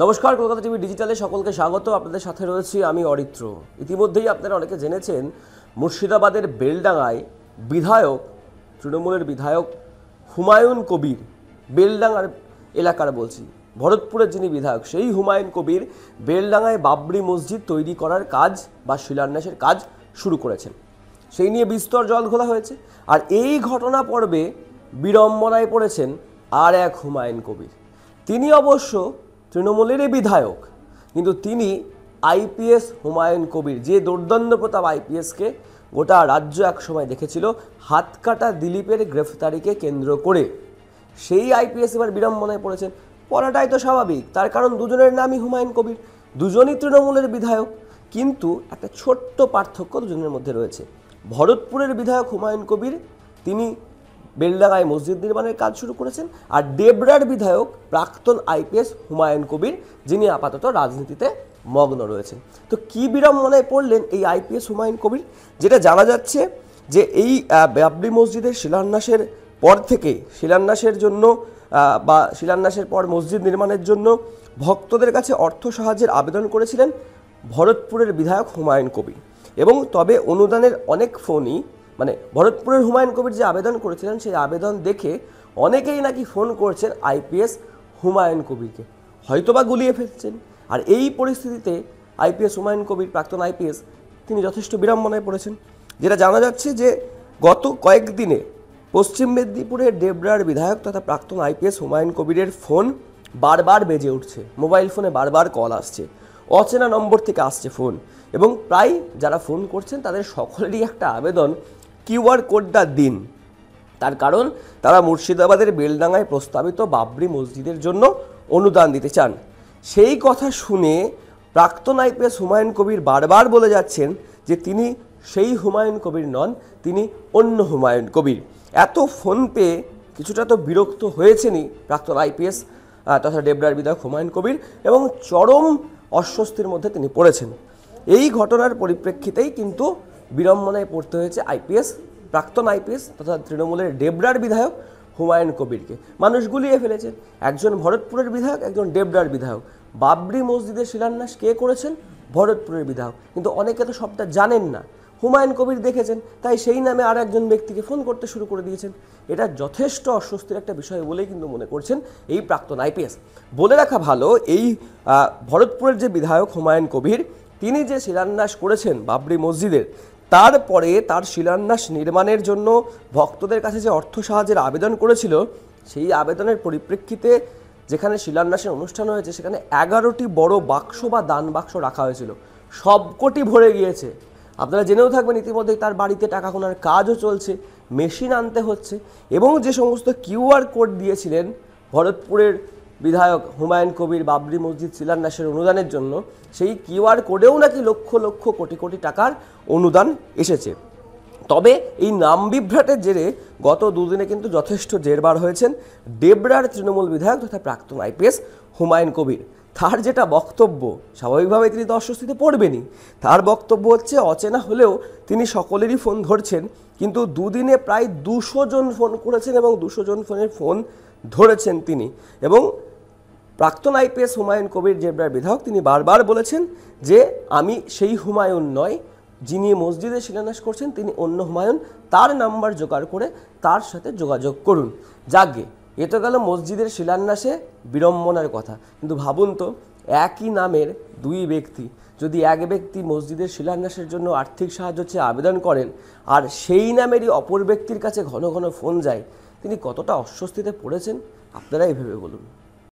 নমস্কার, কলকাতা টিভি ডিজিটালে সকলকে স্বাগত। আপনাদের সাথে রয়েছি আমি অরিত্র। ইতিমধ্যেই আপনারা অনেকে জেনেছেন, মুর্শিদাবাদের বেলডাঙায় বিধায়ক, তৃণমূলের বিধায়ক হুমায়ুন কবির, বেলডাঙার এলাকার বলছি, ভরতপুরের যিনি বিধায়ক সেই হুমায়ুন কবির বেলডাঙায় বাবরি মসজিদ তৈরি করার কাজ বা শিলান্যাসের কাজ শুরু করেছেন। সেই নিয়ে বিস্তর জল ঘোলা হয়েছে। আর এই ঘটনা পর্বে বিড়ম্বনায় পড়েছেন আর এক হুমায়ুন কবির। তিনি অবশ্য তৃণমূলেরই বিধায়ক, কিন্তু তিনি আইপিএস হুমায়ুন কবির, যে দুর্দণ্ড প্রতাপ আইপিএসকে গোটা রাজ্য একসময় দেখেছিল হাতকাটা দিলীপের গ্রেফতারিকে কেন্দ্র করে, সেই আইপিএস এবার বিড়ম্বনায় পড়েছেন। পড়াটাই তো স্বাভাবিক, তার কারণ দুজনের নামই হুমায়ুন কবির, দুজনই তৃণমূলের বিধায়ক। কিন্তু একটা ছোট্ট পার্থক্য দুজনের মধ্যে রয়েছে। ভরতপুরের বিধায়ক হুমায়ুন কবির তিনি বেলডাঙায় মসজিদ নির্মাণের কাজ শুরু করেছেন, আর ডেবরার বিধায়ক প্রাক্তন আইপিএস হুমায়ুন কবির, যিনি আপাতত রাজনীতিতে মগ্ন রয়েছেন। তো কী বিড়ম্বনায় পড়লেন এই আইপিএস হুমায়ুন কবির? যেটা জানা যাচ্ছে যে এই বাবরি মসজিদের শিলান্যাসের পর থেকে, শিলান্যাসের জন্য বা শিলান্যাসের পর মসজিদ নির্মাণের জন্য ভক্তদের কাছে অর্থ সাহায্যের আবেদন করেছিলেন ভরতপুরের বিধায়ক হুমায়ুন কবির। এবং তবে অনুদানের অনেক ফোনই, মানে ভরতপুরের হুমায়ুন কবির যে আবেদন করেছিলেন সেই আবেদন দেখে অনেকেই নাকি ফোন করছেন আইপিএস হুমায়ুন কবিরকে, হয়তোবা গুলিয়ে ফেলছেন। আর এই পরিস্থিতিতে আইপিএস হুমায়ুন কবির, প্রাক্তন আইপিএস, তিনি যথেষ্ট বিড়ম্বনায় পড়েছেন। যেটা জানা যাচ্ছে যে গত কয়েকদিনে পশ্চিম মেদিনীপুরের ডেবরার বিধায়ক তথা প্রাক্তন আইপিএস হুমায়ুন কবিরের ফোন বারবার বেজে উঠছে, মোবাইল ফোনে বারবার কল আসছে, অচেনা নম্বর থেকে আসছে ফোন। এবং প্রায় যারা ফোন করছেন তাদের সকলেরই একটা আবেদন, কিউআর কোডটা দিন। তার কারণ তারা মুর্শিদাবাদের বেলডাঙায় প্রস্তাবিত বাবরি মসজিদের জন্য অনুদান দিতে চান। সেই কথা শুনে প্রাক্তন আইপিএস হুমায়ুন কবির বারবার বলে যাচ্ছেন যে তিনি সেই হুমায়ুন কবির নন, তিনি অন্য হুমায়ুন কবির। এত ফোন পেয়ে কিছুটা তো বিরক্ত হয়েছেনই প্রাক্তন আইপিএস তথা ডেবরার বিধায়ক হুমায়ুন কবির, এবং চরম অস্বস্তির মধ্যে তিনি পড়েছেন। এই ঘটনার পরিপ্রেক্ষিতেই কিন্তু বিড়ম্বনায় পড়তে হয়েছে আইপিএস, প্রাক্তন আইপিএস তথা তৃণমূলের ডেবরার বিধায়ক হুমায়ুন কবিরকে। মানুষ গুলিয়ে ফেলেছেন, একজন ভরতপুরের বিধায়ক, একজন ডেবরার বিধায়ক। বাবরি মসজিদের শিলান্যাস কে করেছেন? ভরতপুরের বিধায়ক। কিন্তু অনেকে তো সবটা জানেন না, হুমায়ুন কবির দেখেছেন, তাই সেই নামে আর একজন ব্যক্তিকে ফোন করতে শুরু করে দিয়েছেন। এটা যথেষ্ট অস্বস্তির একটা বিষয় বলেই কিন্তু মনে করছেন এই প্রাক্তন আইপিএস। বলে রাখা ভালো, এই ভরতপুরের যে বিধায়ক হুমায়ুন কবির, তিনি যে শিলান্যাস করেছেন বাবরি মসজিদের, তারপরে তার শিলান্যাস নির্মাণের জন্য ভক্তদের কাছে যে অর্থ সাহায্যের আবেদন করেছিল, সেই আবেদনের পরিপ্রেক্ষিতে যেখানে শিলান্যাসের অনুষ্ঠান হয়েছে সেখানে 11টি বড় বাক্স বা দান বাক্স রাখা হয়েছিল, সবকটি ভরে গিয়েছে। আপনারা জেনেও থাকবেন ইতিমধ্যেই তার বাড়িতে টাকা গোনার কাজও চলছে, মেশিন আনতে হচ্ছে। এবং যে সমস্ত কিউআর কোড দিয়েছিলেন ভরতপুরের বিধায়ক হুমায়ুন কবির বাবরি মসজিদ শিলান্যাসের অনুদানের জন্য, সেই কিউআর কোডেও নাকি লক্ষ লক্ষ কোটি কোটি টাকার অনুদান এসেছে। তবে এই নাম বিভ্রাটের জেরে গত দুদিনে কিন্তু যথেষ্ট জেরবার হয়েছেন ডেবরার তৃণমূল বিধায়ক তথা প্রাক্তন আইপিএস হুমায়ুন কবির। তার যেটা বক্তব্য, স্বাভাবিকভাবে তিনি তো অস্বস্তিতে পড়বেনই। তার বক্তব্য হচ্ছে, অচেনা হলেও তিনি সকলেরই ফোন ধরছেন, কিন্তু দুদিনে প্রায় 200 জন ফোন করেছেন এবং 200 জন ফোনের ফোন ধরেছেন তিনি। এবং প্রাক্তন আইপিএস হুমায়ুন কবির, ডেবরার বিধায়ক, তিনি বারবার বলেছেন যে আমি সেই হুমায়ুন নয়, যিনি মসজিদে শিলান্যাস করছেন তিনি অন্য হুমায়ুন, তার নাম্বার জোগাড় করে তার সাথে যোগাযোগ করুন। যাকে এ তো গেল মসজিদের শিলান্যাসে বিড়ম্বনার কথা, কিন্তু ভাবুন তো, একই নামের দুই ব্যক্তি, যদি এক ব্যক্তি মসজিদের শিলান্যাসের জন্য আর্থিক সাহায্য চেয়ে আবেদন করেন আর সেই নামেরই অপর ব্যক্তির কাছে ঘন ঘন ফোন যায়, তিনি কতটা অস্বস্তিতে পড়েছেন আপনারাই ভেবে বলুন।